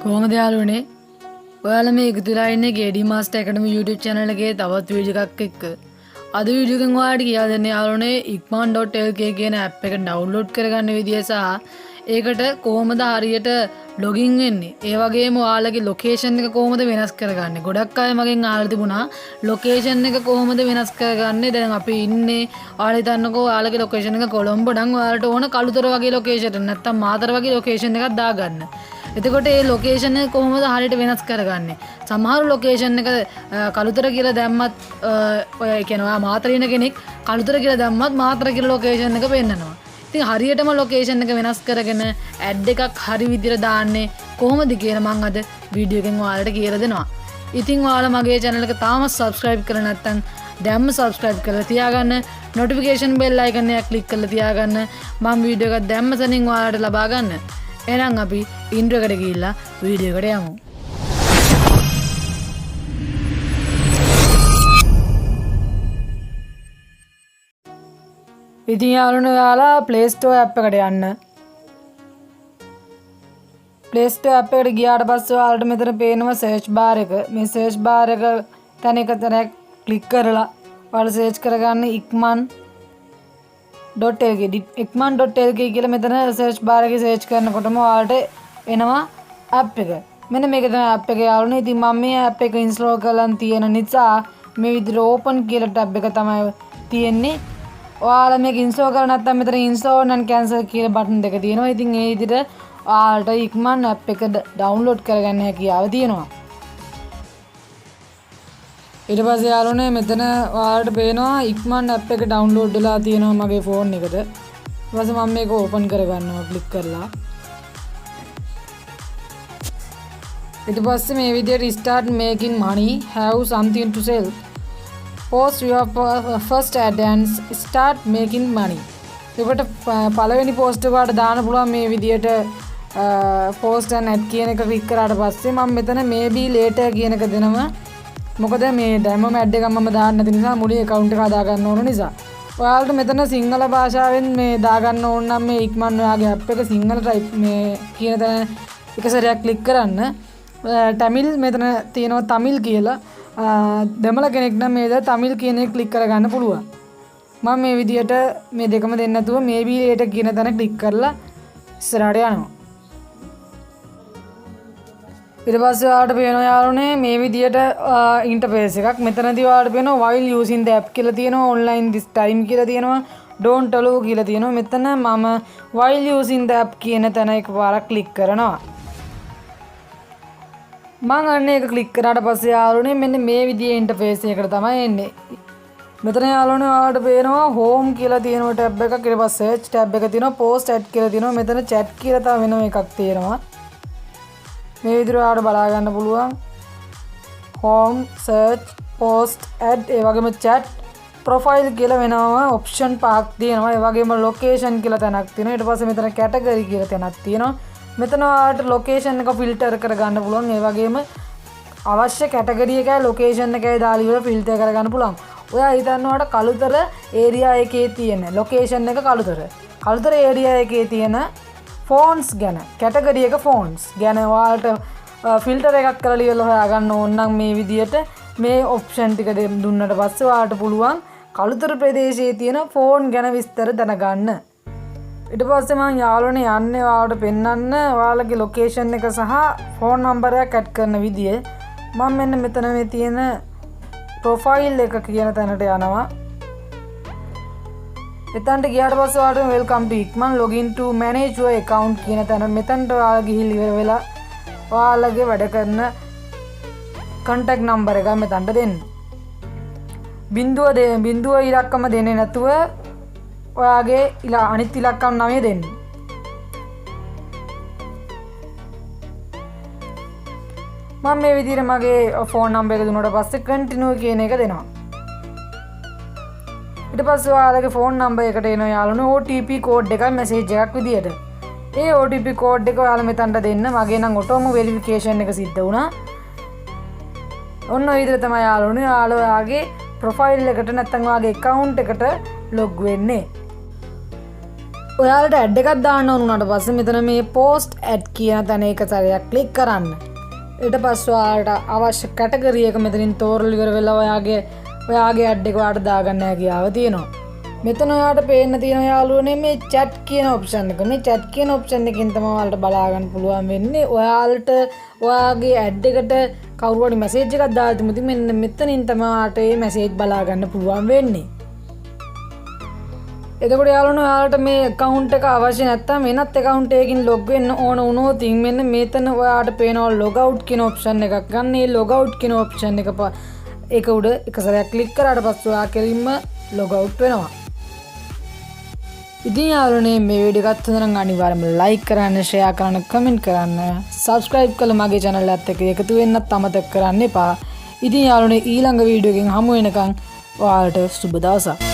කොහොමද යාළුවනේ? ඔයාලා මේ එකතු වෙලා ඉන්නේ KD Master Academy YouTube channel එකේ තවත් වීඩියෝ එකක් එක්ක. අද වීඩියෝ එකෙන් ඔයාලට කියලා දෙන්නේ යාළුවනේ Ikman.lk කියන app එක download කරගන්න විදිය සහ ඒකට කොහොමද හරියට login වෙන්නේ. ඒ වගේම ඔයාලගේ location එක කොහොමද වෙනස් කරගන්නේ. ගොඩක් අය මගෙන් අහලා තිබුණා location එක කොහොමද වෙනස් කරගන්නේ. දැන් අපි ඉන්නේ ඔයාලා හිතන්නකෝ ඔයාලගේ location එක කොළඹ නම් ඔයාලට ඕන කළුතර වගේ location එක නැත්නම් මාතර වගේ location එකක් දාගන්න. එතකොට ඒ ලොකේෂන් එක කොහොමද හරියට වෙනස් කරගන්නේ? සමහර ලොකේෂන් එක කළුතර කියලා දැම්මත් ඔය කියන්නේ ඔයා මාතර ඉන්න කෙනෙක් කළුතර කියලා දැම්මත් මාතර කියලා ලොකේෂන් එක පෙන්නනවා. ඉතින් හරියටම ලොකේෂන් එක වෙනස් කරගෙන ඇඩ් එකක් හරි විදිහට දාන්නේ කොහොමද කියලා මම අද වීඩියෝ එකෙන් ඔයාලට කියලා දෙනවා. ඉතින් ඔයාලා මගේ channel එක තාමත් subscribe කරලා නැත්නම් දැම්ම subscribe කරලා තියාගන්න. notification bell icon එක click කරලා තියාගන්න. මම වීඩියෝ එකක් දැම්ම සනින් ඔයාලට ලබා ගන්න. එහෙනම් අපි ඉන්ට්‍රෝ එකට ගිහිල්ලා වීඩියෝ එකට යමු. ඉතින් යාළුවනේ ඔයාලා Play Store app එකට යන්න. Play Store app එකට ගියාට පස්සේ ඔයාලට මෙතන පේනවා search bar එක. මේ search bar එක තැන එක තැනක් click කරලා ඔයාලා search කරගන්න Ikman.lk කියලා මෙතන search bar එකේ search කරනකොටම ඔයාලට එනවා app එක. මෙන්න මේක තමයි app එක යාළුවනේ. ඉතින් මම මේ app එක install කරලා තියෙන නිසා මේ විදිහට open කියලා tab එක තමයි තියෙන්නේ. ඔයාලා මේක install කරලා නැත්නම් මෙතන install and cancel කියලා button දෙක තියෙනවා. ඉතින් ඒ විදිහට ඔයාලට Ikman app එක download කරගන්න හැකියාව තියෙනවා. ඊට පස්සේ යාළුවනේ මෙතන ඔයාලට පේනවා Ikman app එක download වෙලා තියෙනවා මගේ phone එකට. ඊට පස්සේ මම මේක open කරගන්නවා click කරලා. ඊට පස්සේ මේ විදිහට start making money, have something to sell, post your first ad and start making money. ඒකට පළවෙනි post එකට දාන්න පුළුවන් මේ විදිහට post and ad කියන එක click කරාට පස්සේ මම මෙතන maybe later කියන එක දෙනවා. මොකද මේ දැම්මම ඇඩ් එකක් මම දාන්න නැති නිසා මුලින් account එක හදා ගන්න ඕන නිසා. ඔයාලට මෙතන සිංහල භාෂාවෙන් මේ දාගන්න ඕන නම් මේ Ikman ඔයාගේ app එක සිංහල type මේ කියන තැන එක සැරයක් click කරන්න. tamil මෙතන තියෙනවා tamil කියලා. දෙමළ කෙනෙක් නම් මේක tamil කියන එක click කරගන්න පුළුවන්. මම මේ විදියට මේ දෙකම දෙන්න නැතුව maybe later කියන තැන click කරලා ඉස්සරහට යනවා. ඊට පස්සේ ඔයාලට පේනවා යාළුවනේ මේ විදියට ඉන්ටර්ෆේස් එකක්. මෙතනදී ඔයාලට පේනවා while using the app කියලා තියෙනවා, online this time කියලා තියෙනවා, don't allow කියලා තියෙනවා. මෙතන මම while using the app කියන තැන එකපාරක් click කරනවා. මම අන්න ඒක click කරාට පස්සේ යාළුවනේ මෙන්න මේ විදියේ ඉන්ටර්ෆේස් එකකට තමයි එන්නේ. මෙතන යාළුවනේ ඔයාලට පේනවා home කියලා තියෙනවා tab එකක්. ඊට පස්සේ search tab එක තියෙනවා, post ad කියලා තියෙනවා. මෙතන chat කියලා තව වෙනම එකක් තියෙනවා. මේ විදිහට ඔයාලට බලා ගන්න පුළුවන්. home, search, post, ad, ඒ වගේම chat, profile කියලා වෙනම option පහක් තියෙනවා. ඒ වගේම location කියලා තැනක් තියෙනවා. ඊට පස්සේ මෙතන category කියලා තැනක් තියෙනවා. මෙතන ඔයාලට location එක filter කරගන්න පුළුවන්. ඒ වගේම අවශ්‍ය category එකයි location එකයි දාලා ඉවර filter කරගන්න පුළුවන්. ඔයා හිතන්න ඔයාලට කළුතර area එකේ තියෙන location එක කළුතර. කළුතර area එකේ තියෙන fonts ගැන category එක fonts ගැන ඔයාලට filter එකක් කරලා ඉවරලා හොයාගන්න ඕන නම් මේ විදියට මේ option ටික දුන්නට පස්සේ ඔයාලට පුළුවන් කළුතර ප්‍රදේශයේ තියෙන font ගැන විස්තර දැනගන්න. ඊට පස්සේ මම යාළුවනේ යන්නේ ඔයාලට පෙන්වන්න ඔයාලගේ location එක සහ phone number එකක් add කරන විදිය. මම මෙන්න මෙතන මේ තියෙන profile එක කියන තැනට යනවා. එතනට ගියාට පස්සේ ඔයාලට welcome to Ikman, login to manage your account කියන තැන මෙතනට ඔයාලා ගිහිල්ලා ඉවර වෙලා ඔයාලගේ වැඩ කරන contact number එක මෙතනට දෙන්න. බිඳුව ඉලක්කම දෙන්නේ නැතුව ඔයාගේ අනිත් ඉලක්කම් 9 දෙන්න. මම මේ විදිහට මගේ phone number එක දුන්නාට පස්සේ continue කියන එක දෙනවා. ඊට පස්සේ ඔයාලගේ phone number එකට එනවා යාළුවනේ OTP code එකක් message එකක් විදියට. ඒ OTP code එක ඔයාලා මෙතනට දෙන්න. මගේ නම් auto verification එක සිද්ධ වුණා. ඔන්න ඔය විදිහට තමයි යාළුවනේ ඔයාලගේ profile එකට නැත්නම් ඔයාගේ account එකට log වෙන්නේ. ඔයාලට ඇඩ් එකක් දාන්න ඕන උනාට පස්සේ මෙතන මේ post ad කියන තැන එක සැරයක් ක්ලික් කරන්න. ඊට පස්සේ ඔයාලට අවශ්‍ය කැටගරි එක මෙතනින් තෝරලා ඉවර වෙලා ඔයාගේ ඇඩ් එක ඔයාලට දාගන්න හැකියාව තියෙනවා. මෙතන ඔයාලට පේන්න තියෙන යාළුවනේ මේ chat කියන option එක. මේ chat කියන option එකෙන් තමයි ඔයාලට බලා ගන්න පුළුවන් වෙන්නේ. ඔයාලට ඔයාගේ ඇඩ් එකට කවුරු හරි මැසේජ් එකක් දාලා තිබුණොත් මෙන්න මෙතනින් තමයි ඔයාලට මේ මැසේජ් බලා ගන්න පුළුවන් වෙන්නේ. එතකොට යාළුවනේ ඔයාලට මේ account එක අවශ්‍ය නැත්නම් වෙනත් account එකකින් log වෙන්න ඕන වුණොත් මෙන්න මෙතන ඔයාලට පේනවා log out කියන option එකක් ගන්න. මේ log out කියන option එක උඩ එක සැරයක් click කරාට පස්සේ ඔයා කෙලින්ම log out වෙනවා. ඉතින් යාළුවනේ මේ වීඩියෝ එකත් හොඳ නම් අනිවාර්යයෙන්ම like කරන්න, share කරන්න, comment කරන්න, subscribe කරලා මගේ channel එකත් එක්ක එකතු වෙන්නත් අමතක කරන්න එපා. ඉතින් යාළුවනේ ඊළඟ වීඩියෝ එකකින් හමු වෙනකන් ඔයාලට සුබ දවසක්.